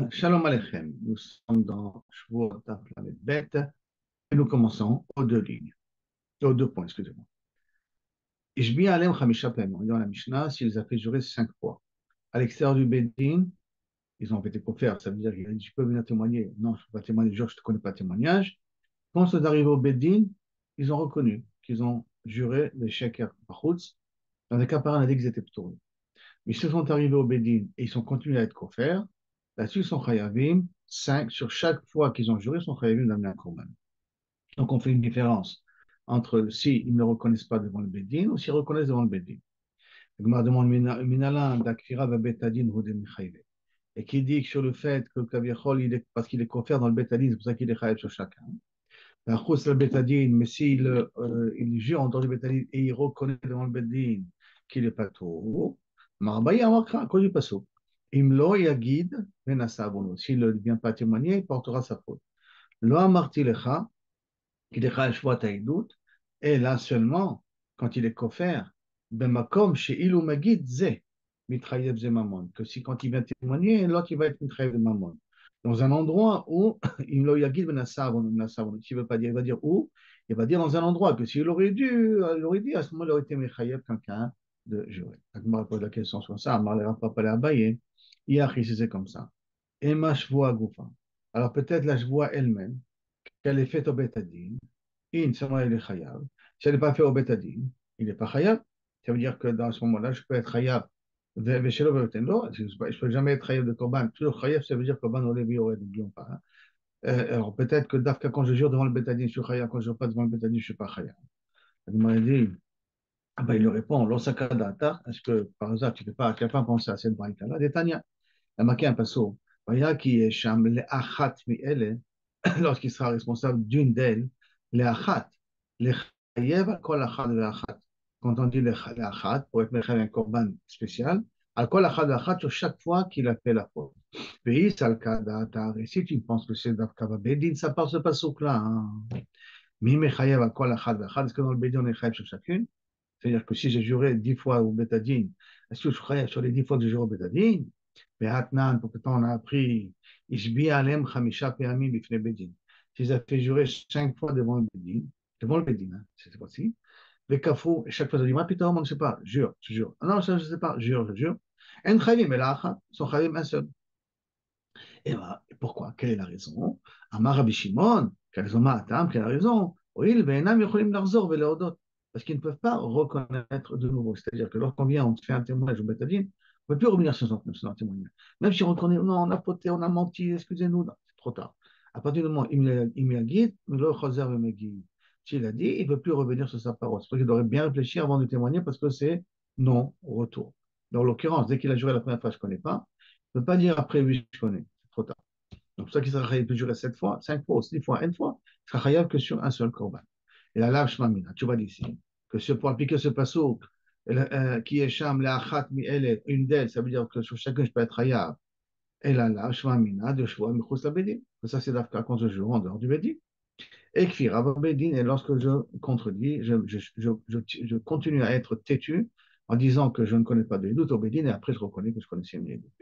Shalom Aleichem. Nous sommes dans Shvuot Daf Lamed Bet et nous commençons aux deux lignes, aux deux points, excusez-moi. Ishbi Alem Chamisha Payim. On dit dans la Mishnah, s'ils a fait jurer 5 fois. À l'extérieur du Bedin, ils ont été couverts. Ça veut dire qu'il a dit, je peux venir témoigner. Non, je ne peux pas témoigner, je ne te connais pas témoignage. Quand ils sont arrivés au Bedin, ils ont reconnu qu'ils ont juré les Sheker Bachutz. Dans les cas par on a dit qu'ils étaient tournés. Mais s'ils sont arrivés au Bedin et ils sont continués à être couverts, là-dessus, ils sont chayavim, 5, sur chaque fois qu'ils ont juré, ils sont chayavim d'amener un korban. Donc, on fait une différence entre s'ils ne reconnaissent pas devant le Bedin ou s'ils reconnaissent devant le Bedin. Le Gemara demande Minala d'Akfira va Betadin ou de Michaïve. Et qui dit que sur le fait que Kaviachol, parce qu'il est coffert dans le Betadin, c'est pour ça qu'il est chayav sur chacun. La chous le Betadin, mais s'il il jure en dehors du Betadin et il reconnaît devant le Bedin qu'il est pas tout, Marbaï Amakra, à cause du passo. Imlo Yagid, Benassabono. S'il ne vient pas témoigner, il portera sa faute. Lo Amarti Lecha, qu'il est chayav shvat haïdout, et là seulement, quand il est coffert, Bemakom, chez Ilou Magid, Zé, Mitrayev Zé Mamon. Que si quand il vient témoigner, l'autre il va être Mitrayev Zé Mamon. Dans un endroit où il yagid benassav, s'il veut pas dire, il va dire où, il va dire dans un endroit que s'il aurait dû, il aurait dit, à ce moment il aurait été mechayev quelqu'un de jurer. Agmar pose la question sur ça, Amar le Rav pas l'abaye, Iachi, si c'est comme ça. Ema shvoa goufa. Alors peut-être la shvoa elle-même, qu'elle est faite au betadine, in, seulement elle est chayav. Si elle n'est pas faite au betadine, il n'est pas chayav. Ça veut dire que dans ce moment-là, je peux être chayav Veshelo ve'otendo, je ne peux jamais être chayav de korban. Toujours chayav, ça veut dire korban au levi, n'oublions pas. Hein. Alors peut-être que Dafka, quand je jure devant le bétadine, je suis chayav. Quand je ne jure pas devant le bétadine, je ne suis pas chayav. Il m'a dit, ah ben, il lui répond, l'osakadata, est-ce que par hasard, tu ne peux pas, quelqu'un penser à cette braïta-là, d'Etania. Il a marqué un passo. Vaya qui est sham le achat mi ele, lorsqu'il sera responsable d'une d'elles, le achat, le chayav, kol achat le achat. Quand on dit le achat, pour être mechav un korban spécial, al kol achat le achat sur chaque fois qu'il a fait la faute. Pays salkadata, et si tu penses que c'est d'Afkava Bedin, ça part ce passouk-là. Hein. Mi mechayev al kol achat le achat, est-ce que dans le Bedin on est chayav sur chacune? C'est-à-dire que si j'ai juré 10 fois au bétadine, est-ce que je ferai sur les 10 fois que j'ai juré au bétadine? Mais Hatnan, pour que on a appris, Ishbi alem chamisha pe'amim bifne bedin. S'ils ont fait jurer 5 fois devant le bédine, hein, cette fois-ci, les kafou, et chaque fois, ils disent, ah putain, on ne sait pas, jure, je jure. Ah non, ça, je ne sais pas, jure, je jure. En chayim, mais là, ils sont chayim un seul. Et ben, pourquoi? Quelle est la raison? Amar Rabbi Shimon, quelle est la raison? Oui, le Benam Yocholim Larzor Veleodot. Parce qu'ils ne peuvent pas reconnaître de nouveau. C'est-à-dire que lorsqu'on vient, on te fait un témoignage au Betadine, on ne peut plus revenir sur un témoignage. Même si on reconnaît, non, on a fauté, on a menti, excusez-nous, non, c'est trop tard. À partir du moment où il me guide, le Choser me guide. S'il a dit, il ne peut plus revenir sur sa parole. C'est pour ça qu'il devrait bien réfléchir avant de témoigner parce que c'est non, retour. Dans l'occurrence, dès qu'il a juré la première fois, je ne connais pas, il ne peut pas dire après, oui, je connais. C'est trop tard. Donc, pour ça qu'il sera chayav peut jurer 7 fois, 5 fois, 6 fois, N fois, il sera chayav que sur un seul korban. Et la lave shmamina, tu vas d'ici, que pour appliquer ce passouk, qui est sham la achat mi ele, une d'elles, ça veut dire que sur chacun je peux être chayav. Et la lave shmamina de shvoa michus la bedin. Ça, c'est d'afka quand je joue en dehors du bedin. Et kfira bedin, et lorsque je contredis, je continue à être têtu en disant que je ne connais pas de doute au bedin, et après je reconnais que je connaissais mes doutes.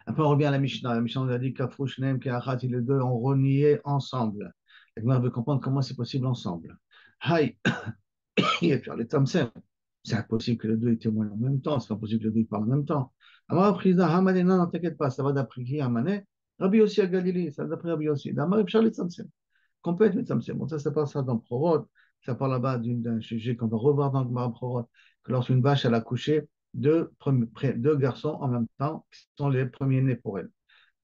Après, on revient à la Mishnah. La Mishnah nous a dit qu'Afrouchnem, Keachat, et les deux ont renié ensemble. La Gemara veut comprendre comment c'est possible ensemble. Haï, il est faire les Tamsem. C'est impossible que les deux témoignent en même temps. C'est impossible que les deux parlent en même temps. Amar Prida, Hamadé, non, non, t'inquiète pas, ça va d'après qui, Hamané? Rabbi aussi à Galilée, ça va d'après Rabbi aussi. D'Amar Epshar les Tamsem. Qu'on peut être les Tamsem. Bon, ça parle ça dans Prorot. Ça parle là-bas d'un sujet qu'on va revoir dans le Gemara Prorot. Que lorsqu'une vache, elle a couché deux garçons en même temps, qui sont les premiers-nés pour elle.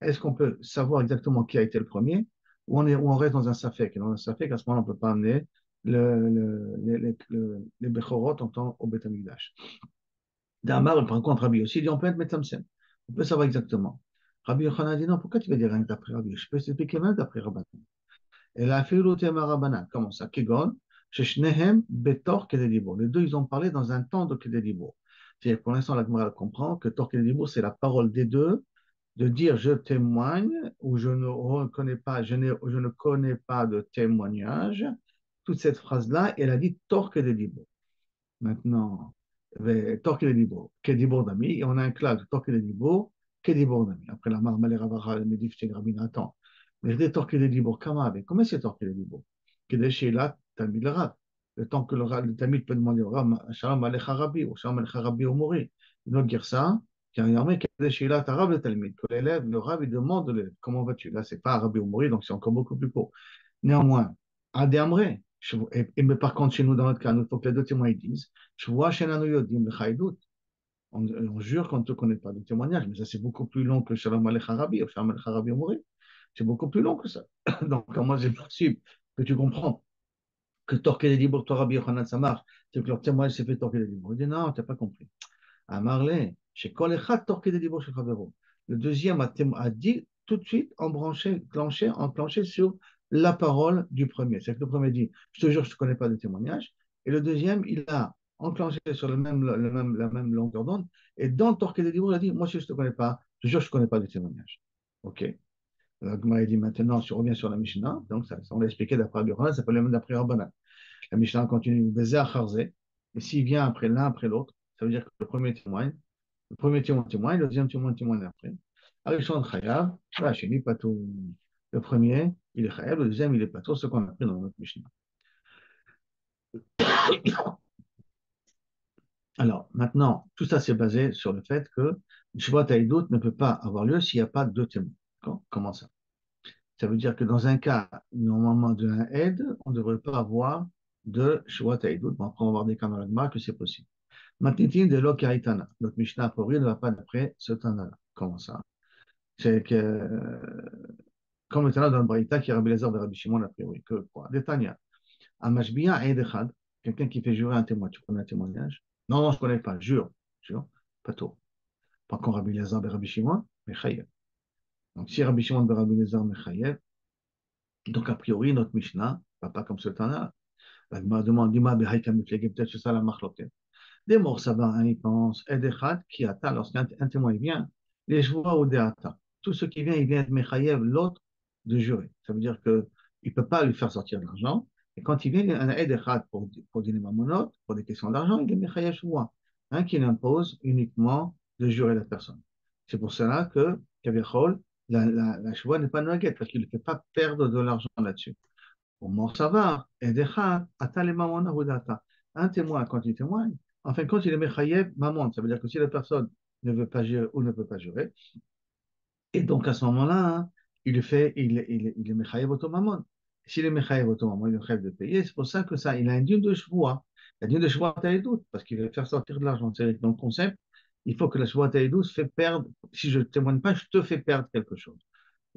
Est-ce qu'on peut savoir exactement qui a été le premier ou on reste dans un safek? Et dans un safek, à ce moment-là, on ne peut pas amener les Bechorot en temps au Beth Amikdash. Damar, par contre, Rabbi aussi dit on peut être Metamsen. On peut savoir exactement. Rabbi Yochanan dit non, pourquoi tu vas dire rien que d'après Rabbi? Je peux t'expliquer même d'après Rabbanan. Et la Filoutéma Rabbanan, comment ça? Kegon, Sheshnehem, Betor, Kedelibo. Les deux, ils ont parlé dans un temps de Kedelibo. C'est-à-dire pour l'instant, la Gemara comprend que Tor Kedelibo, c'est la parole des deux de dire je témoigne ou je ne reconnais pas, je ne connais pas de témoignage, toute cette phrase-là, elle a dit torque de libo. Maintenant, torque de libo, que libo d'ami, et on a un clave de torque de libo, Kedibor Nami. Après la marmalé Ravacha, le Medif, c'est Rabbi Nathan. Mais des torqués de Dibor, comment c'est torqué de Dibor? Kedesh là, Talmid le Rab. Le temps que le Talmid peut demander au Rab, Shalom Alecha Rabbi, ou Shalom Alecha Rabbi ou Mori. Une autre Gersa, qui a regardé Kedesh là, Tarab le Talmid. Que l'élève, le Rab, il demande l'élève, comment vas-tu? Là, c'est pas Rabbi ou Mori, donc c'est encore beaucoup plus court. Néanmoins, Adi Amre, mais par contre, chez nous, dans notre cas, il faut que les deux témoins ils disent, je vois chez Nanu Yodim, le Chaïdout. On jure qu'on ne te connaît pas de témoignage, mais ça c'est beaucoup plus long que Shalom Alecha Rabbi ou Shalom Alecha Rabbi Omori. C'est beaucoup plus long que ça. Donc, comment c'est possible que tu comprends que torquer les libres, toi Rabbi Yochanan, ça marche, c'est que leur témoignage s'est fait torquer les libres. Il dit non, tu n'as pas compris. À Marley, chez Kolechat, torquer les libres chez Favero. Le deuxième a dit tout de suite enclenché sur la parole du premier. C'est que le premier dit, je te jure, je ne te connais pas de témoignage. Et le deuxième, il a enclenché sur la même longueur d'onde. Et dans Torqué des Libres, il a dit, moi, si je ne te connais pas, je te jure, je ne te connais pas de témoignage. OK. Gmara dit maintenant, si on revient sur la Mishnah, donc ça, on l'a expliqué d'après Rabbi ça s'appelle même d'après Rabbanan. La Mishnah continue, Bézé Acharze, et s'il vient après l'un après l'autre, ça veut dire que le premier témoin, le deuxième témoin après. Arishon Chayav, Rachini Patou. Le premier, il est Chayav, le deuxième, il est Patou, ce qu'on a appris dans notre Mishnah. Alors, maintenant, tout ça, c'est basé sur le fait que Shvat Haïdout ne peut pas avoir lieu s'il n'y a pas deux témoins. Comment ça? Ça veut dire que dans un cas, normalement, de un aide, on ne devrait pas avoir de Shvat Haïdout. Bon, après, on va voir des cas dans la que c'est possible. Matnitin de Lokaitana. Notre Mishnah, a priori, ne va pas d'après ce Tana-là. Comment ça? C'est que, comme le Tana dans le Braïta, qui est Rabbi Lazar de Rabbi Shimon, a priori, que quoi? Détania. Amashbiya Eid Echad, quelqu'un qui fait jurer un témoin. Tu connais un témoignage? Non, non, je ne connais pas. Jure, pas tôt. Par contre, Rabbi Lazar de Rabbi Shimon, Mechayev. Donc, si Rabbi Shimon de Rabbi Lazar, Mechayev, donc a priori, notre Mishnah, pas comme ce Tana, la Gemara demande, Dima Behaïka Miflegem, peut-être c'est ça la marloquette. Des morts, ça va, hein, ils pensent, Eid Echad, qui attend, lorsqu'un témoin vient, les joie ou des attends. Tout ce qui vient, il vient de Mechayev, l'autre, de jurer. Ça veut dire qu'il ne peut pas lui faire sortir de l'argent. Et quand il vient, il y a un aide echad pour dîner mamonot, pour des questions d'argent, il est Mechayev Shvoua, hein, qui impose uniquement de jurer la personne. C'est pour cela que, Kavechol, la Shvoua n'est pas nuggette, parce qu'il ne fait pas perdre de l'argent là-dessus. Au mort, ça va. Aide echad, ata le mamona ou data. Un témoin, quand il témoigne, enfin, quand il est Mechayev, mamon, ça veut dire que si la personne ne veut pas jurer ou ne peut pas jurer, et donc, à ce moment-là, hein, il est Mechayev Otomamon. S'il est Mechayev Otomamon, il est Mechayev de payer. C'est pour ça que ça, il a un dieu de Shvoua. Il a un dieu de Shvoua Taïdout, parce qu'il va faire sortir de l'argent. C'est dans le concept, il faut que la Shvoua Taïdout se fait perdre. Si je ne témoigne pas, je te fais perdre quelque chose.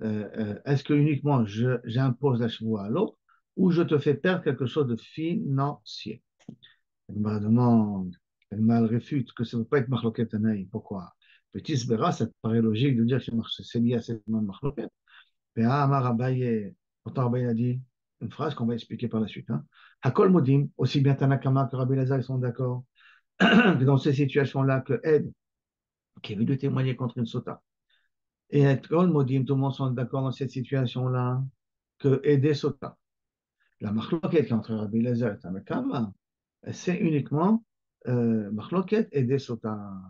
Est-ce que uniquement j'impose la Shvoua à l'autre, ou je te fais perdre quelque chose de financier? Elle me demande, elle me réfute que ça ne peut pas être Marloket Tanaï. Pourquoi? Petit Sbera, ça te paraît logique de dire que c'est lié à cette même Marloket. Mais Amar Abaye, pourtant Abaye a dit une phrase qu'on va expliquer par la suite. Hein. Hakol Modim, aussi bien Tanakama que Rabbi Lazar, ils sont d'accord que dans ces situations-là, que Ed, qui est venu témoigner contre une sota, et Hakol Modim, tout le monde sont d'accord dans cette situation-là, que aider sota. La Marloket entre Rabbi Lazar et Tanakama, c'est uniquement Marloket et des sota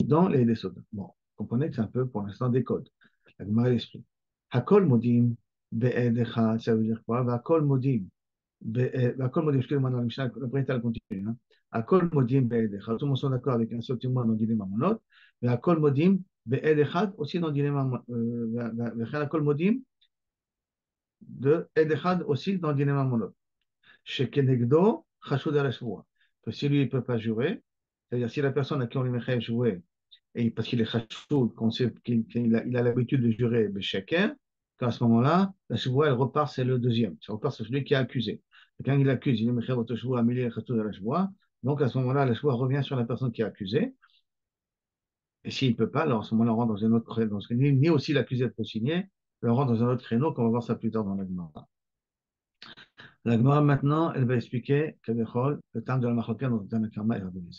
dans les des sota. Bon, vous comprenez que c'est un peu pour l'instant des codes. La Gemara l'esprit. Hakol modim be'ed echad, ça veut dire quoi? Hakol modim, excusez-moi, dans le Mishnah, le Brétal continue. Hein. Hakol modim be'ed echad. Tout le monde sont d'accord avec un seul témoin dans Dilem Mamonot. Mais Hakol modim be'ed echad aussi dans Dilem Mamonot. Hakol modim de ed echad aussi dans Dilem Mamonot. Chez Kenegdo, Chashud al que si lui, il ne peut pas jurer, c'est-à-dire si la personne à qui on lui met jouer, et parce qu'il est Chashud, qu'on sait qu'il a l'habitude de jurer Besheker, qu'à ce moment-là, la Shvoua, elle repart, c'est le deuxième. Ça repart, c'est celui qui a accusé. Et quand il accuse, il est Mechayev votre Shvoua, Amélie Chashud al Shvoua, donc à ce moment-là, la Shvoua revient sur la personne qui a accusé, et s'il ne peut pas, alors à ce moment-là, on rentre dans un autre créneau, ni aussi l'accusé peut signer, on rentre dans un autre créneau, qu'on va voir ça plus tard dans la Gemara. La Gemara maintenant, elle va expliquer le terme de la Machoka dans le terme de Karma et Rabbeinu.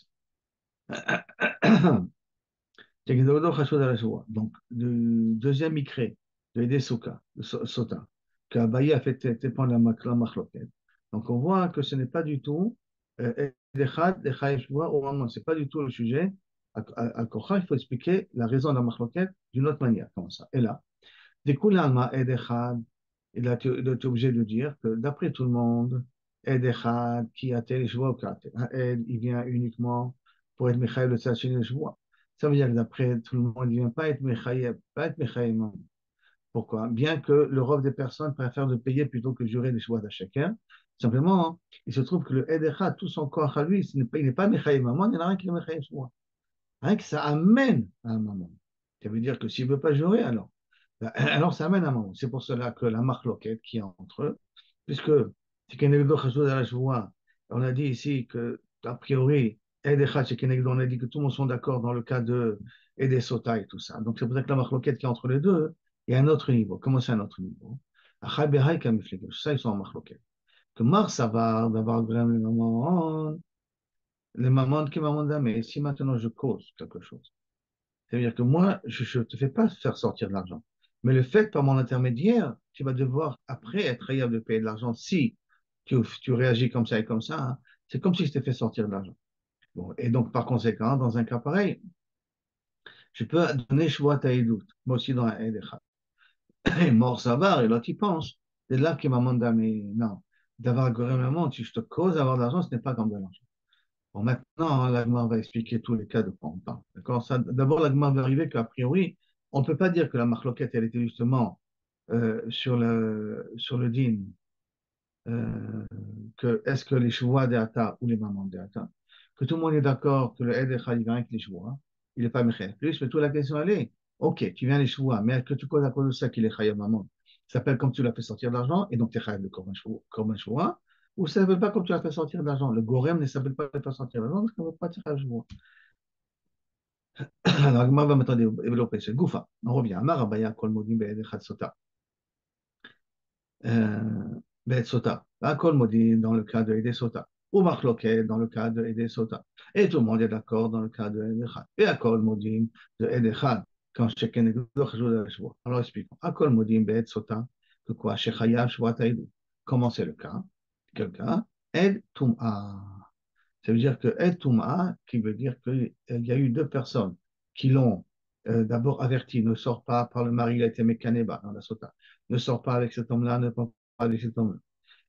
Donc, le deuxième Mikré de Edesuka, de Sota, qu'Abaye a fait dépendre la Machloket. Donc, on voit que ce n'est pas du tout Edechad, Echayev Shvoua, au moment, c'est pas du tout le sujet Al-Kocha, il faut expliquer la raison de la machloket d'une autre manière. Comment ça? Et là, découle Alma Ed Echad. Il a été obligé de dire que d'après tout le monde, Ed Echad, qui a tel Shvoa, Ed, il vient uniquement pour être Mechaïb le Tzachine le Shvoa. Ça veut dire que d'après tout le monde, il ne vient pas être Mechaïb, pas être Mechaïb. Pourquoi? Bien que le rôle des personnes préfèrent de payer plutôt que de jurer les choix de chacun. Simplement, hein, il se trouve que le Ed tout son corps à lui, il n'est pas Mechaïm Mammon, il n'y en a rien qui est Mechaïm Shvoa. Rien que ça amène à un moment. Ça veut dire que s'il ne veut pas jurer, alors ça amène à un moment. C'est pour cela que la marloquette qui est entre eux, puisque c'est Kenegdo Chassoud à la Shvoa, on a dit ici que, a priori, Ed Echad, c'est Kenegdo, on a dit que tout le monde sont d'accord dans le cas de Ede Sota et tout ça. Donc c'est pour ça que la marloquette qui est entre les deux, il y a un autre niveau. Comment c'est un autre niveau? Achai Behai Kamiflik, ça ils sont en marloquette. Que Mar Savar, d'avoir vraiment le maman qui m'a damé, si maintenant je cause quelque chose, c'est-à-dire que moi, je ne te fais pas faire sortir de l'argent. Mais le fait, par mon intermédiaire, tu vas devoir après être capable de payer de l'argent si tu réagis comme ça et comme ça. Hein, c'est comme si je t'ai fait sortir de l'argent. Bon, et donc, par conséquent, dans un cas pareil, je peux donner choix à doute. Moi aussi, dans un aide. Et mort, ça va, et là, tu penses. C'est là qu'il m'a demandé, mais non, d'avoir gouvernement, si je te cause d'avoir de l'argent, ce n'est pas comme de l'argent. Bon, maintenant, l'Agma va expliquer tous les cas de quoi on parle. D'accord? D'abord, l'Agma va arriver qu'a priori, on ne peut pas dire que la marloquette, elle était justement sur le din, euh, que est-ce que les chevaux des Ata ou les mamans des Ata, que tout le monde est d'accord que le Ed Echad, il vient avec les chevaux, il n'est pas méchant plus, mais toute la question, elle est, ok, tu viens les chevaux, mais est-ce que tu causes à cause de ça qu'il est chayav maman? Ça s'appelle comme tu l'as fait sortir de l'argent, et donc tu es chayav de korban chevaux, ou ça ne s'appelle pas comme tu l'as fait sortir de l'argent. Le gorem ne s'appelle pas faire sortir de l'argent, parce qu'on ne veut pas tirer à chevaux. Alors, Agma va maintenant développer ce goufa. On revient. Amar Abaya kol modim be'ed echad sota. Be'ed sota. Kol modim dans le cas de Ede sota. Ou machloket dans le cas de Ede sota. Et tout le monde est d'accord dans le cas de Ed echad. Et à kol modim de Ed echad. Quand chacun est d'accord, alors expliquons. À kol modim be'ed sota. Que quoi? Shechayav shvat aidu. Comment c'est le cas? Quel cas? Ed tum'a. Ça veut dire que El Touma, qui veut dire qu'il y a eu deux personnes qui l'ont d'abord averti, ne sort pas par le mari, il a été mécanéba dans la sota, ne sort pas avec cet homme-là, ne sort pas avec cet homme-là.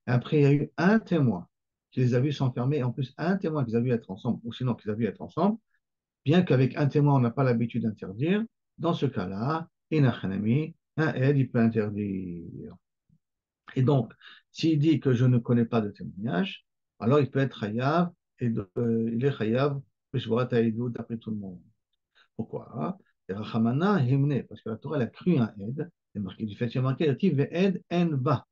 Après, il y a eu un témoin qui les a vus s'enfermer, et en plus un témoin qu'ils a vu être ensemble, ou sinon qu'ils a vu être ensemble, bien qu'avec un témoin, on n'a pas l'habitude d'interdire, dans ce cas-là, Inachanami, un aide, il peut interdire. Et donc, s'il dit que je ne connais pas de témoignage, alors il peut être hayav, et il est hayav, d'après tout le monde. Pourquoi? Rachamana himne, parce que la Torah elle a cru un aide, c'est marqué du fait, c'est marqué, aide en ba.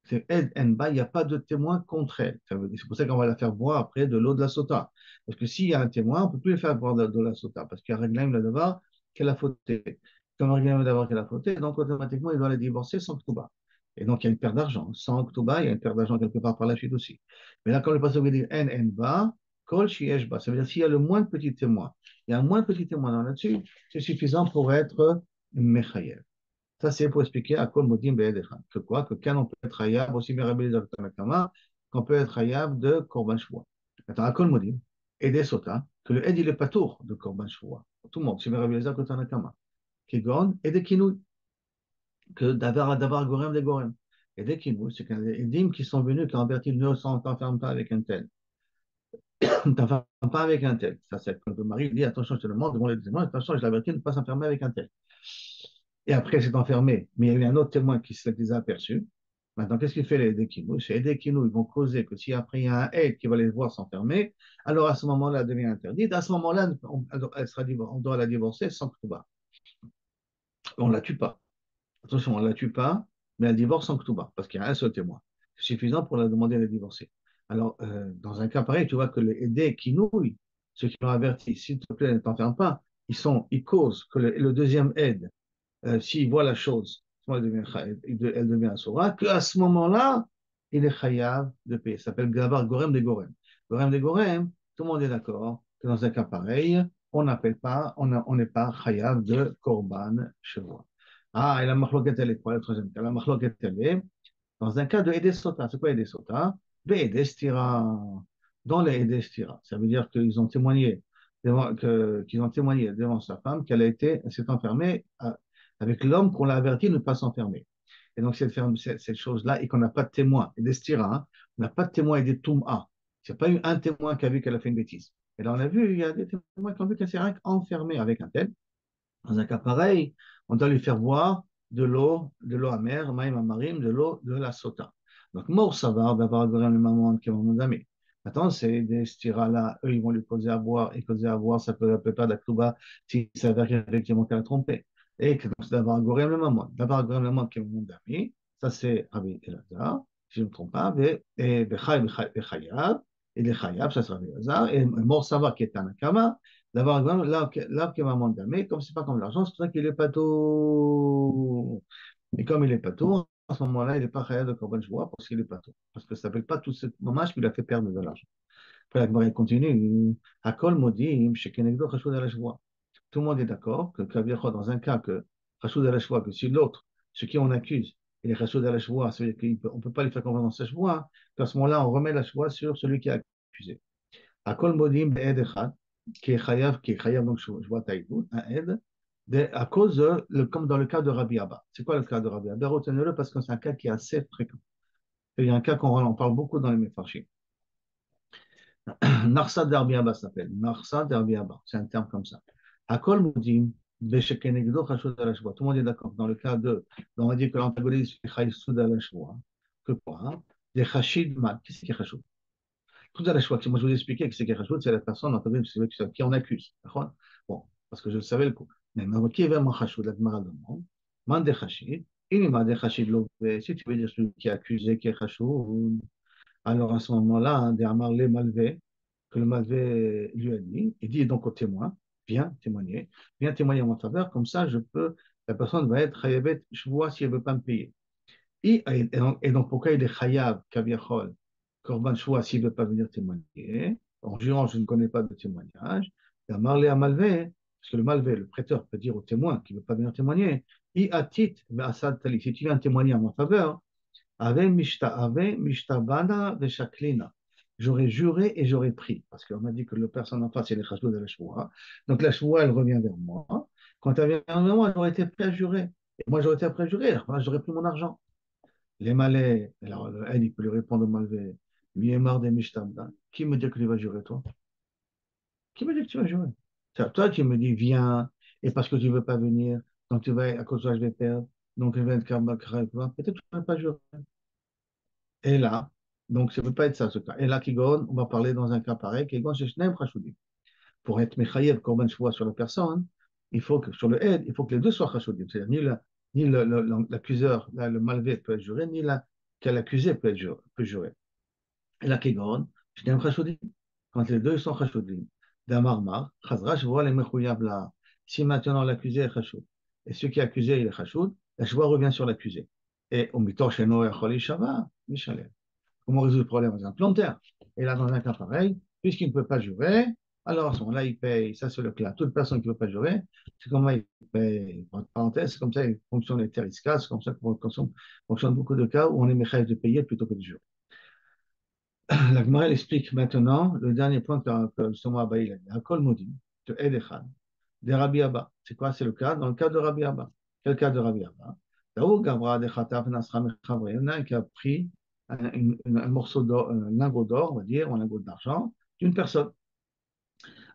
C'est aide en ba, il n'y a pas de témoin contre elle. C'est pour ça qu'on va la faire boire après de l'eau de la sota. Parce que s'il y a un témoin, on ne peut plus le faire boire de la sota, parce qu'il y a un règlement là-bas qu'elle a fauté. Comme un règlement d'abord qu'elle a fauté, donc automatiquement, il doit la divorcer sans Ktuba. Et donc, il y a une perte d'argent. Sans Ktuba, il y a une perte d'argent quelque part par la suite aussi. Mais là, quand le passage veut dire en ba, kol shiesh ba, ça veut dire s'il y a le moins de petits témoins, il y a un moins de petits témoins là-dessus, c'est suffisant pour être mechayev. Ça, c'est pour expliquer à quoi modim be'edechan. Que quoi? Que quand on peut être hayab, aussi bien Rabbi Eliezer que Tanakama, qu'on peut être hayab de korban shvoua. Attends, à kol modim, ede sota, que le ed il est patour de korban shvoua. Tout le monde, aussi bien Rabbi Eliezer que Tanakama. Kigon, ede kinouy, que d'avoir gorem des gorem. Ede kinouy, c'est qu'il y a des edim qui sont venus, qui ont averti, ne t'enferme pas avec un tel. Ne t'enferme pas avec un tel. Ça, c'est quand le mari dit, attention, je te demande, devant les témoins, attention, je l'avertis de ne pas s'enfermer avec un tel. Et après, il s'est enfermé. Mais il y a eu un autre témoin qui se les a aperçus. Maintenant, qu'est-ce qu'il fait les Dekinou? C'est les Dekinou, ils vont causer que si après il y a un aide qui va les voir s'enfermer, alors à ce moment-là, elle devient interdite. À ce moment-là, on doit la divorcer sans Ktuba. On ne la tue pas. Attention, on ne la tue pas, mais elle divorce sans Ktuba, parce qu'il y a un seul témoin. C'est suffisant pour la demander de divorcer. Alors, dans un cas pareil, tu vois que les Dekinou, ceux qui l'ont averti, s'il te plaît, ne t'enferme pas, ils causent que le deuxième aide s'il voit la chose, elle devient asura, qu'à ce moment-là, il est chayav de payer. Ça s'appelle Gavar Gorem de Gorem. Gorem de Gorem, tout le monde est d'accord que dans un cas pareil, on n'appelle pas, on n'est pas chayav de Korban Shavua. Ah, et la machloket, elle est quoi, le troisième cas? La machloket, elle est dans un cas de Edesota. C'est quoi Edesota? Edestira. Dans les Edestira. Ça veut dire qu'ils ont témoigné qu'ils ont témoigné devant sa femme s'est enfermée avec l'homme qu'on l'a averti de ne pas s'enfermer. Et donc, cette chose-là, et qu'on n'a pas de témoin, et d'estira, hein, on n'a pas de témoin et des toum'a. Il n'y a pas eu un témoin qui a vu qu'elle a fait une bêtise. Et là, on a vu, il y a des témoins qui ont vu qu'elle s'est enfermée avec un tel. Dans un cas pareil, on doit lui faire boire de l'eau amère, maïm amarim, de l'eau de la sota. Donc, mort savar, d'avoir le maman qui vont nous amener. Maintenant, c'est des stiras là, eux, ils vont lui causer à boire, et causer à boire, ça peut pas d'aktuba s'il s'avère qu'effectivement qu'elle a trompé. Et que donc, c'est d'avoir gorem le maman. D'avoir gorem le maman qui est mon ami, ça c'est Rabbi Elazar, si je ne me trompe pas, et Bechayav, et les Chayav, ça c'est Rabbi Elazar, et mort savar qui est un akama, d'avoir l'arbre qui est maman damé, comme c'est pas comme l'argent, c'est pour ça qu'il est pas tout. Et comme il est pas tout, à ce moment-là, il n'est pas réel de Corban Joie parce qu'il est pas tout. Parce que ça ne s'appelle pas tout ce dommage qui lui a fait perdre de l'argent. Après, la Gemara continue. À Kol Modim, chez Kenegdo, Chashoud la joie. Tout le monde est d'accord que dans un cas que Chashoud la joie, que si l'autre, ce qui on accuse, il est Chashoud la joie, c'est-à-dire qu'on ne peut pas lui faire confiance dans sa joie, qu'à ce moment-là, on remet la joie sur celui qui a accusé. À Kol Modim, Be'ed Echad, qui est Chayav, donc je vois Taïdout, un aide, à cause comme dans le cas de Rabbi Abba. C'est quoi le cas de Rabbi Abba? Retenez-le parce que c'est un cas qui est assez fréquent. Il y a un cas qu'on en parle beaucoup dans les Mefarshim. Narsa d'Arbi Abba s'appelle. Narsa d'Arbi Abba. C'est un terme comme ça. Akol Moudim, Beshekenegdo Chashud al Tout le monde est d'accord. Dans le cas de, on va dire que l'antagoniste est Chashud al que quoi? Hein? Des Chashid Mal. Qu'est-ce qui est Chashud? Tout à la choix. Moi, je vous ai expliqué que c'est qui est Chashud, c'est la personne, l'antagoniste, c'est qui on accuse. D'accord? Bon, parce que je savais le coup. Mais qui est vraiment Chashud? La Gemara demande. Man de Chashid. Il m'a de Chashid Lové. Si tu veux dire celui qui est accusé, qui est Chashud, alors à ce moment-là, des Amar les Malvé, que le Malvé lui a dit, il dit donc au témoin, viens témoigner en ma faveur, comme ça la personne va être chayavet, je vois si elle ne veut pas me payer. Et donc, pourquoi il est chayav, kaviachol, korban shua, s'il ne veut pas venir témoigner, en jurant, je ne connais pas de témoignage, et Amarlé à Malvé, parce que le Malvé, le prêteur, peut dire au témoin qui ne veut pas venir témoigner, I atit, si tu viens témoigner en ma faveur, Ave mishtabana veshaklina. J'aurais juré et j'aurais pris. Parce qu'on m'a dit que la personne en face, c'est les chassos de la choua. Donc la choua, elle revient vers moi. Quand elle vient vers moi, j'aurais été prêt à jurer. Et moi, j'aurais été prêt à jurer. Alors, j'aurais pris mon argent. Les malais, alors elle, il peut lui répondre au malvé. Miemar de mishtabana. Qui me dit que tu vas jurer, toi? Qui me dit que tu vas jurer? C'est toi qui me dis, viens, et parce que tu ne veux pas venir, donc tu vas, à cause de ça, je vais perdre. Donc, je vais être peut-être que tu ne vas pas jurer. Et là, donc ça ne peut pas être ça ce cas. Et là, Kigon, on va parler dans un cas pareil, Kigon, c'est Shneim Chashudim. Pour être Mechayev, Korban Shua sur la personne, il faut que, sur le aide, il faut que les deux soient Chashudim. C'est-à-dire, ni l'accuseur, le malvé peut être juré, ni l'accusé peut jurer. Et là, Kigon, Shneim Chashudim. Quand les deux sont Chashudim, Damarmar, Chazra, je vois les Mechouyab là. Si maintenant l'accusé est Chashud, et celui qui est accusé, il est Chashud, la Shua revient sur l'accusé. Et au mitor sheno echol shava, Mishalem. Comment résoudre le problème dans un planteur? Et là, dans un cas pareil, puisqu'il ne peut pas jurer, alors à ce moment-là, il paye. Ça, c'est le cas. Toute personne qui ne peut pas jurer, c'est comment il paye. Entre parenthèses, c'est comme ça il fonctionne les terriscas, c'est comme ça qu'on fonctionne beaucoup de cas où on est méchant de payer plutôt que de jurer. La Gemara explique maintenant le dernier point que justement Abba il a dit. Hakol Modim, de Edechad, de Rabbi Abba. C'est quoi? C'est le cas dans le cas de Rabbi Abba. Quel cas de Rabbi Abba? Daou Gabra de Khataf Nasra Mechavre. Il y en a un qui a pris un morceau d'or, un lingot d'or, on va dire, ou un lingot d'argent d'une personne.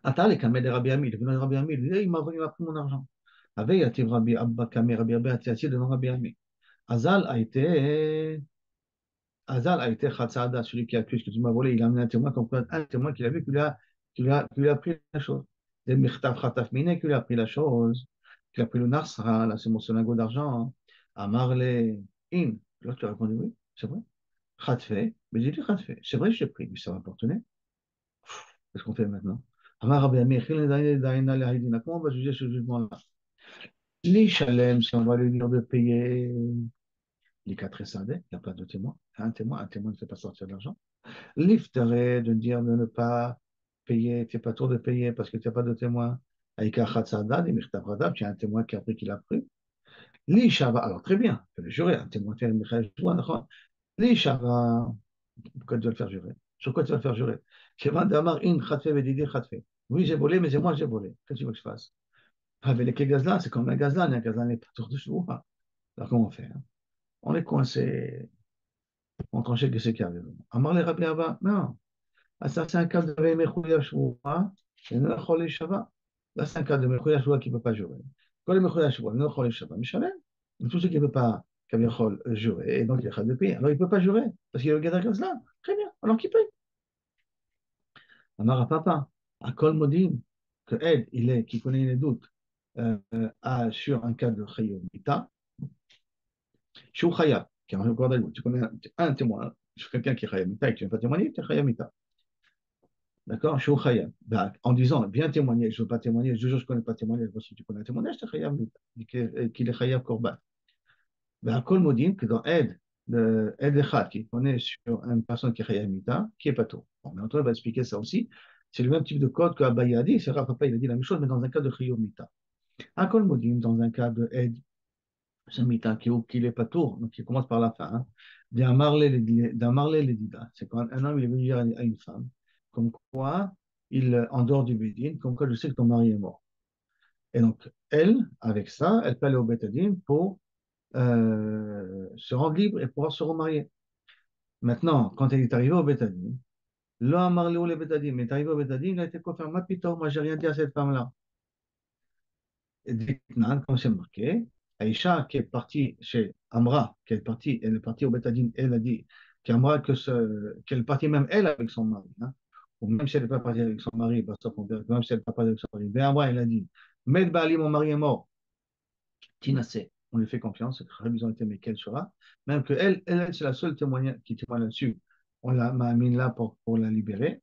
Atal et Kameh de Rabbi Ami. Il est venu à Rabbi Ami, il dit, il m'a pris mon argent. Avec Yativ Rabbi Abba Kameh, Rabbi Abba a assis devant Rabbi Ami. Azal a été Azal a été Khatsada, celui qui accuse que tu m'as volé, il a amené un témoin, comme un témoin qu'il a vu, qu'il a pris la chose. Des Mirtav Khataf Mine, qu'il a pris la chose, qu'il a pris le Narsra, là, c'est mon lingot d'argent. Amarle In. Là, tu as répondu oui, c'est vrai. Khatfe, mais j'ai dit Khatfe. C'est vrai, j'ai pris, mais ça va pas retenir. Qu'est-ce qu'on fait maintenant? Amar Rabbi Amir, comment on va juger ce jugement-là? Les Shalem, si on va lui dire de payer les quatre sadek, il n'y a pas de témoin. Un témoin ne fait pas sortir de l'argent. L'iftaré, de dire de ne pas payer, tu n'es pas tour de payer parce que tu n'as pas de témoin. Avec un khatsada, tu as un témoin qui a pris qu'il a pris. L'ishava, alors très bien, tu peux le jurer, un témoin, tu as un l'ishava, pourquoi tu vas le faire jurer? Sur quoi tu vas le faire jurer? Kevan damar in khatfe vedidi khatfe. Oui, j'ai volé, mais c'est moi qui j'ai volé. Qu'est-ce que tu veux que je fasse? Avec les gazelles, c'est comme un gazelle n'est pas tour de chevaux. Alors comment faire? On est coincé, on tranchait que c'est qui arrive. Amar les Rabbi Abba, non. Ah, ça, c'est un cas de Mechouya Shvoua, et Nechol Shava. Là, c'est un cas de Mechouya Shvoua qui ne peut pas jurer. Quand le Mechouya Shvoua, Nechol Shava, Mishalem, tout ce qui ne peut pas, Kaviachol, jurer, et donc il y a de payer. Alors il ne peut pas jurer, parce qu'il y a le Gadar Gazlan. Très bien, alors qui paye? Amar Papa, à Kol Modim, que Ed, il est, qui connaît les doutes, sur un cas de Chayom Mita, Shou Chayab, qui est encore des doutes. Tu connais un témoin sur quelqu'un qui est Chayom Mita et qui ne veut pas témoigner, tu es Chayom Mita. D'accord? Je suis au Khayab. Ben, en disant, bien témoigner, je ne veux pas témoigner, je jure, je ne connais pas témoigner, si tu connais témoigner, je te Khayab, qu'il est Khayab Korban. Ben, à Kol Modim, que dans Aide, Aide Echad, qui connaît sur une personne qui est Khayab Mita, qui est pas tout. Bon, mais Antoine va expliquer ça aussi. C'est le même type de code qu'Abaye a dit, c'est Rav Papa, il a dit la même chose, mais dans un cas de Khayab Mita. À Kol Modim, dans un cas de Aide, c'est un Mita qui est pas tout, donc qui commence par la fin, hein. D'un Marley les Dida. C'est quand un homme il est venu dire à une femme, comme quoi, en dehors du Bédine, comme quoi je sais que ton mari est mort. Et donc, elle, avec ça, elle peut aller au Bétadine pour se rendre libre et pouvoir se remarier. Maintenant, quand elle est arrivée au Bétadine, là, Marley ou le Bétadine, mais est arrivé au Bétadine, il a été confirmé, ma pito, moi, j'ai rien dit à cette femme-là. D'Iknan, comme c'est marqué, Aïcha qui est partie chez Amra, qui est partie, elle est partie au Betadine, elle a dit qu'Amra, qu'elle est partie même elle avec son mari, hein. Ou même si elle n'est pas partie avec son mari, bah, sauf même si elle n'est pas partie avec son mari. Mais Amra, elle a dit, Med Bali, mon mari est mort, Tinassé, on lui fait confiance, ils ont été mais qu'elle sera, même que elle c'est la seule témoigne qui témoigne là-dessus. On l'a mis là pour la libérer.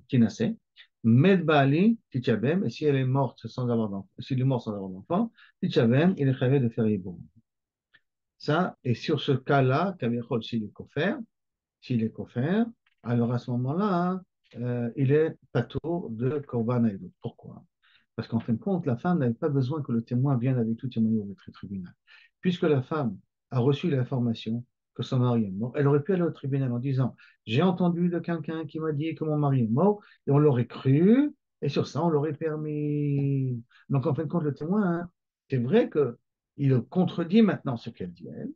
Tinasé. Med Baali, Tichabem, et si elle est morte sans avoir d'enfant, s'il est mort sans avoir d'enfant, Tichabem, il est rêvé de faire Iboum. Ça, et sur ce cas-là, Kavichol, s'il est coffert, alors à ce moment-là, hein, il est patour de Korban Aïdout. Pourquoi? Parce qu'en fin de compte, la femme n'avait pas besoin que le témoin vienne avec tout témoigner au maître tribunal. Puisque la femme a reçu l'information que son mari est mort, elle aurait pu aller au tribunal en disant, j'ai entendu de quelqu'un qui m'a dit que mon mari est mort, et on l'aurait cru, et sur ça, on l'aurait permis. Donc en fin de compte, le témoin, hein, c'est vrai qu'il contredit maintenant ce qu'elle dit, elle,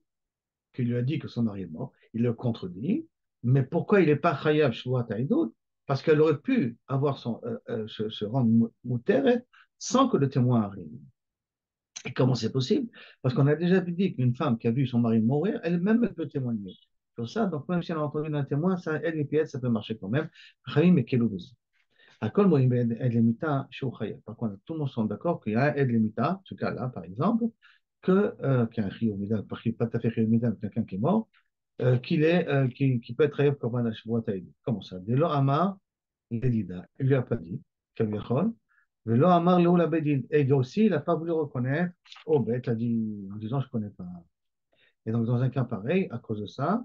qui lui a dit que son mari est mort, il le contredit, mais pourquoi il n'est pas Chayav Shvuat Haïdout? Parce qu'elle aurait pu avoir se rendre mouteret sans que le témoin arrive. Et comment c'est possible? Parce qu'on a déjà dit qu'une femme qui a vu son mari mourir, elle-même elle peut témoigner sur ça. Donc même si elle a entendu d'un témoin, ça, elle et puis elle, ça peut marcher quand même. Chaim et Kelouz. À Kol Moïm Ed Lemita Shou Chayav. Par contre, tout le monde sont d'accord qu'il y a un Ed Lemita, ce cas-là par exemple, qu'il y a un Chiyomida, pas tout à fait Chiyomida, quelqu'un qui est mort, qui peut être Chayav Korban Hashvuot Haïdou. Comment ça? Dès lors, Amar, Ledida, il lui a pas dit, Kaviachol, Velo Amar Leo la Bedin. Et aussi, il n'a pas voulu reconnaître, oh, bête, il a dit, en disant, je ne connais pas. Et donc, dans un cas pareil, à cause de ça,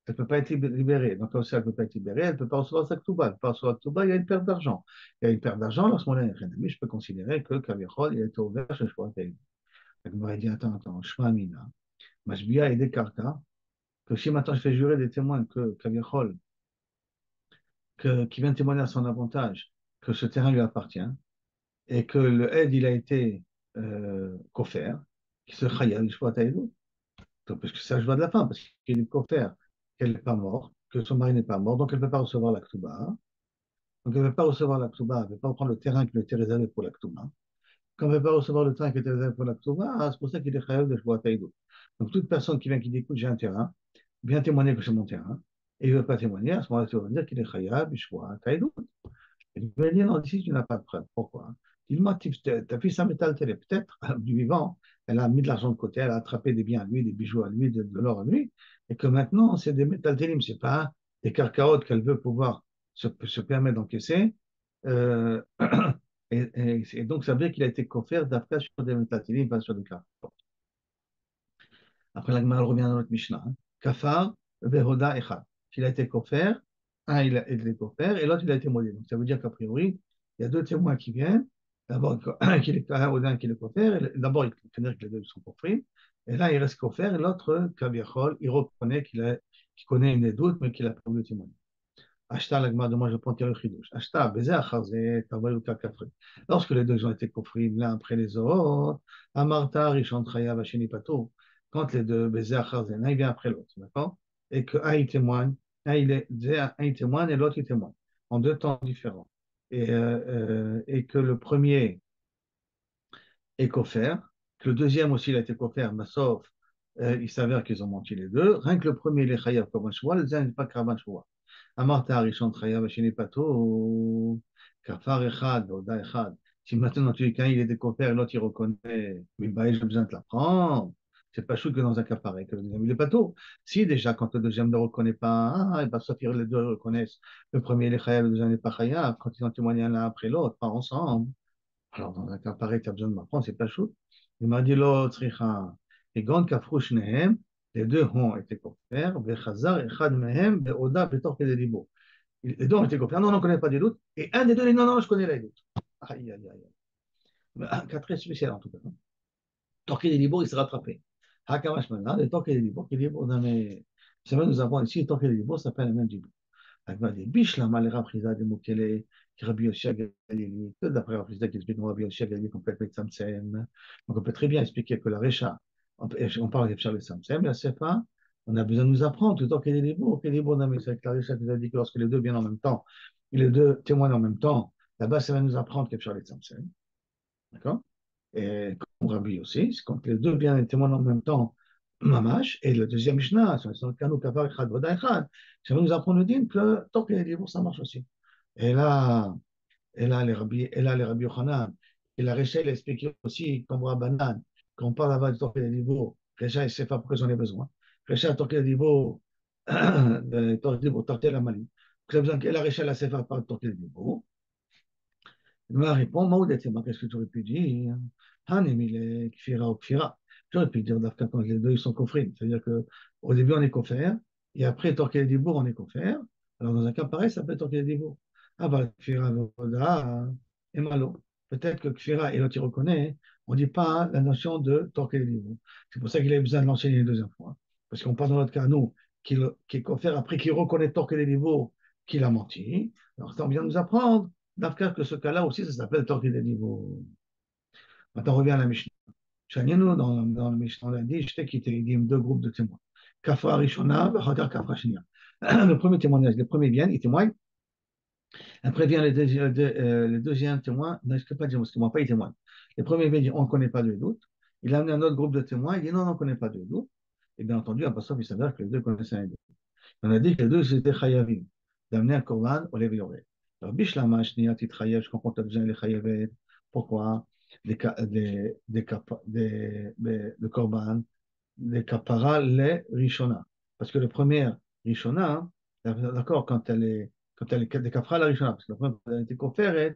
elle ne peut pas être libérée. Donc, aussi, elle ne peut pas être libérée, elle ne peut pas recevoir sa Ktuba. Elle ne peut pas recevoir sa Ktuba, il y a une perte d'argent. Il y a une perte d'argent, lorsqu'on a un ennemi, je peux considérer que Kaviachol, il a été ouvert chez Shvuot Haïdou. Elle m'aurait dit, attends, Shma Mina, Mashbia et Descartes, que si maintenant je fais jurer des témoins que Kaviachol, qui vient témoigner à son avantage, que ce terrain lui appartient, et que le aide, il a été coffert, qui se khayal, je vois, parce que ça, je vois de la fin, parce qu'il est coffert, qu'elle n'est pas morte, que son mari n'est pas mort, donc elle ne peut pas recevoir la Ktuba. Donc elle ne peut pas recevoir la Ktuba, elle ne peut pas prendre le terrain qui lui était réservé pour la Ktuba. Quand elle ne peut pas recevoir le terrain qui était réservé pour la Ktuba, c'est pour ça qu'il est khayal de Shvoat Haïdou. Donc toute personne qui vient qui dit, écoute, j'ai un terrain, vient témoigner que c'est mon terrain, et il ne veut pas témoigner, à ce moment-là, tu vas dire qu'il est khayal de Shvoat Haïdou. Il va dire, non, ici, tu n'as pas de preuve. Pourquoi? Dis-moi, ta fille, ça métal télé. Peut-être, du vivant, elle a mis de l'argent de côté, elle a attrapé des biens à lui, des bijoux à lui, de l'or à lui, et que maintenant, c'est des métal télim, c'est pas des carcaotes qu'elle veut pouvoir se permettre d'encaisser. Euh, et donc, ça veut dire qu'il a été coffert d'après sur des métal télim, pas sur des carcaotes. Après, la Gemara revient dans notre Mishnah, hein. Kafar, Vehoda, Echad. Il a été coffert, un il a été coffert, et l'autre il a été maudit. Donc ça veut dire qu'a priori, il y a deux témoins qui viennent. D'abord, un qui est un qui est coffert. D'abord, il faut dire que les deux sont coffrés. Et là, il reste coffert, et l'autre, Kaviachol, il reconnaît qu'il connaît une doute, mais qu'il a pas voulu témoigner. Ashta, la Gemara demande, je prends quel chidouche. Ashta, baiser achazé, kavay ou kakafri. Lorsque les deux ont été kofrim l'un après les autres, Amarta, Rishon, Chaya, Vashini, Pato, quand les deux baiser achazé, l'un il vient après l'autre, d'accord? Et que un il témoigne, un il témoigne et l'autre il témoigne, en deux temps différents. Et que le premier est coffert, que le deuxième aussi il a été coffert, mais sauf, il s'avère qu'ils ont menti les deux. Rien que le premier il est chayav comme un choix, le deuxième n'est pas kraban choix. Amarta Arishon chayav Hashini pato, kafar echad, oda echad. Si maintenant tu dis qu'un il est décoffert et l'autre il reconnaît, mais bah, j'ai besoin de l'apprendre. C'est pas chou que dans un cas pareil, que le deuxième il est pas tôt. Si déjà, quand le deuxième ne reconnaît pas, et ben, sauf que les deux reconnaissent, le premier il est chayav, le deuxième n'est pas chayav, quand ils ont témoigné l'un après l'autre, pas ensemble. Alors, dans un cas pareil, tu as besoin de m'apprendre, c'est pas chaud. Il m'a dit l'autre, et Gond Kafrouch Nehem, les deux ont été couverts, Bechazar, Echad Mehem, Beoda, Betor Kedelibo. Les deux ont été couverts, non, on ne connaît pas des doutes, et un des deux dit non, non, je connais les doutes. Aïe, aïe, aïe. Un cas très spécial en tout cas. Torqué des Libo, il s'est rattrapé. Hakamash maintenant, le Torqué des Libo, qui dit, bon, mais c'est vrai, nous avons ici, Torqué des Libo, ça s'appelle le même Dibou. Agma dit, Bishlam, les Raprisa, des Moukele, qui Rabbi Yoshia Galili, que d'après Raprisa qui explique Rabbi Yoshia Galili complètement de Samsem. Donc on peut très bien expliquer que la Recha, on parle de Pshal de Samsem, la Sefa, on a besoin de nous apprendre, tout le temps qu'il y a des libres, c'est avec la Recha qui nous a dit que lorsque les deux viennent en même temps, et les deux témoignent en même temps, là-bas, ça va nous apprendre que Pshal de Samsem. D'accord? Et comme Rabbi aussi, c'est quand les deux viennent témoignent en même temps, Mamash, et le deuxième Mishnah, sur le Kano Kavar Echad Voda Echad, ça va nous apprendre le din que tant qu'il y a des livres, ça marche aussi. Et là, et là, les Rabbi Yochanan, et la Récha, il a expliqué aussi, comme Rabbanan, quand on parle là-bas du Torquay des niveaux, Récha, il sait pas pourquoi j'en ai besoin. Récha, Torquay des niveaux, Torquay la Mali. Vous avez besoin que la Récha, la Sefa, pas de Torquay des niveaux. Il me répond, Maoudetima, qu'est-ce que tu aurais pu dire? Hanemile, Kfira ou Kfira. J'aurais pu dire, d'Afka, quand les deux ils sont coffrés. C'est-à-dire qu'au début, on est coffert, et après, Torquay des niveaux, on est coffert. Alors, dans un cas pareil, ça peut être Torquay des niveaux. Ah, bah, Kfira, Voda, et Malo. Peut-être que Kfira, et l'autre, il reconnaît, on ne dit pas la notion de Torquay des niveaux. C'est pour ça qu'il a besoin de l'enseigner une deuxième fois. Parce qu'on parle dans notre cas, nous, qui est coffert, après, qui reconnaît Torquay des niveaux, qu'il a menti. Alors, ça, on vient de nous apprendre. D'Afka, que ce cas-là aussi, ça s'appelle torqué des niveaux. Maintenant, on revient à la Mishnah. Chaniano, dans la Mishnah, on a dit, je t'ai quitté, il dit deux groupes de témoins. Kafra Rishona, Chakar Kafra Shnia. Le premier témoignage, les premiers viennent, ils témoignent. Après vient les deuxièmes témoins, non, je ne peux pas dire, parce que moi, pas, ils témoignent. Les premiers viennent dire, on ne connaît pas de doute. Il a amené un autre groupe de témoins, il dit, non, on ne connaît pas de doute. Et bien entendu, à Passov, il s'avère que les deux connaissaient un doute. On a dit que les deux étaient chayavim, d'amener un korban au levioré. Alors, bishlama, shniyatit chayav, je comprends que tu as besoin de chayavet. Pourquoi? Le korban, les kapara, les rishona. Parce que le premier rishona, d'accord, quand elle est des kapara, la rishona, parce que le premier, elle a été conférée,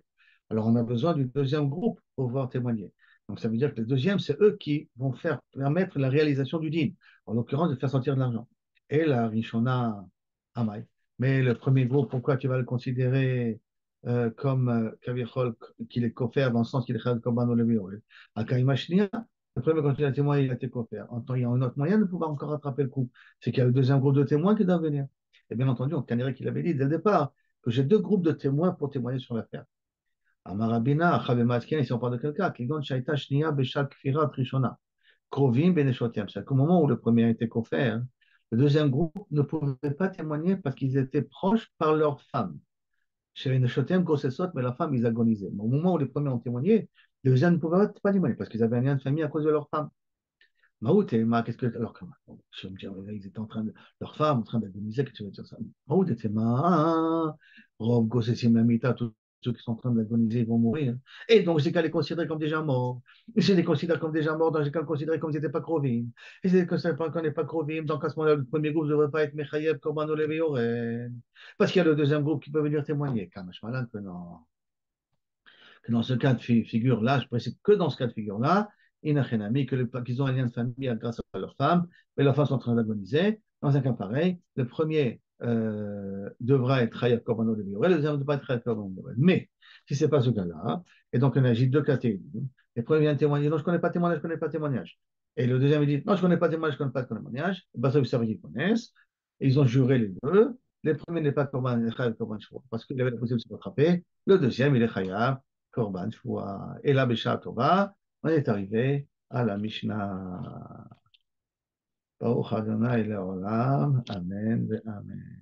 alors on a besoin du deuxième groupe pour pouvoir témoigner. Donc ça veut dire que le deuxième, c'est eux qui vont faire permettre la réalisation du din, en l'occurrence de faire sortir de l'argent. Et la rishona, amai. Mais le premier groupe, pourquoi tu vas le considérer comme Kavichol, qu'il est coffert dans le sens qu'il est Chad Korban au Levi Orel. À Kaimashnia, le premier quand il a témoin, il a été coffert. Il y a un autre moyen de pouvoir encore rattraper le coup. C'est qu'il y a le deuxième groupe de témoins qui doit venir. Et bien entendu, on connaît qu'il avait dit dès le départ que j'ai deux groupes de témoins pour témoigner sur l'affaire. Amarabina, Chavematkin, ici on parle de quelqu'un, qui donne Shaita Shnia Beshak Kfirat Rishona. Krovim Beneshotiam. C'est qu'au moment où le premier a été coffert, le deuxième groupe ne pouvait pas témoigner parce qu'ils étaient proches par leur femme. Chez les Neshotem, Gossesot, mais la femme, ils agonisaient. Mais au moment où les premiers ont témoigné, les deuxièmes ne pouvaient pas témoigner parce qu'ils avaient un lien de famille à cause de leur femme. Maout et Ma, qu'est-ce que. Alors, comment je vais me dire, ils étaient en train de. Leur femme en train d'agoniser, qu'est-ce que tu veux dire ça? Maout et Ma, Rob, Gossessim, Lamita, tous ceux qui sont en train d'agoniser, ils vont mourir. Et donc, j'ai qu'à les considérer comme déjà morts. Et si je les considère comme déjà morts, donc j'ai qu'à les considérer comme s'ils n'étaient pas Krovim. Et si je les considère pas qu'on n'est pas Krovim, donc à ce moment-là, le premier groupe ne devrait pas être Mechayeb, Korban Olevé Oren. Parce qu'il y a le deuxième groupe qui peut venir témoigner. Kamash Malan, que non, que dans ce cas de figure-là, je précise que dans ce cas de figure-là, Inachenami, qu'ils ont un lien de famille grâce à leur femme, mais leurs femmes sont en train d'agoniser. Dans un cas pareil, le premier devra être Chayav Korbanot de Biorel, le deuxième ne devra pas être Chayav Korbanot de Biorel. Mais si ce n'est pas ce cas-là, et donc on agit deux catégories, le premier vient témoigner, non, je ne connais pas témoignage, je ne connais pas témoignage. Et le deuxième, il dit, non, je ne connais pas témoignage, je ne connais pas témoignage. Ben, ça veut dire qu'ils connaissent. Et ils ont juré les deux. Le premier n'est pas Korban Chayav Korban Shvoua, parce qu'il avait la possibilité de se rattraper. Le deuxième, il est Chayav Korban Shvoua. Et là, Bécha Tova, on est arrivé à la Mishnah. Baruch Adonai Leolam. Amen. Amen.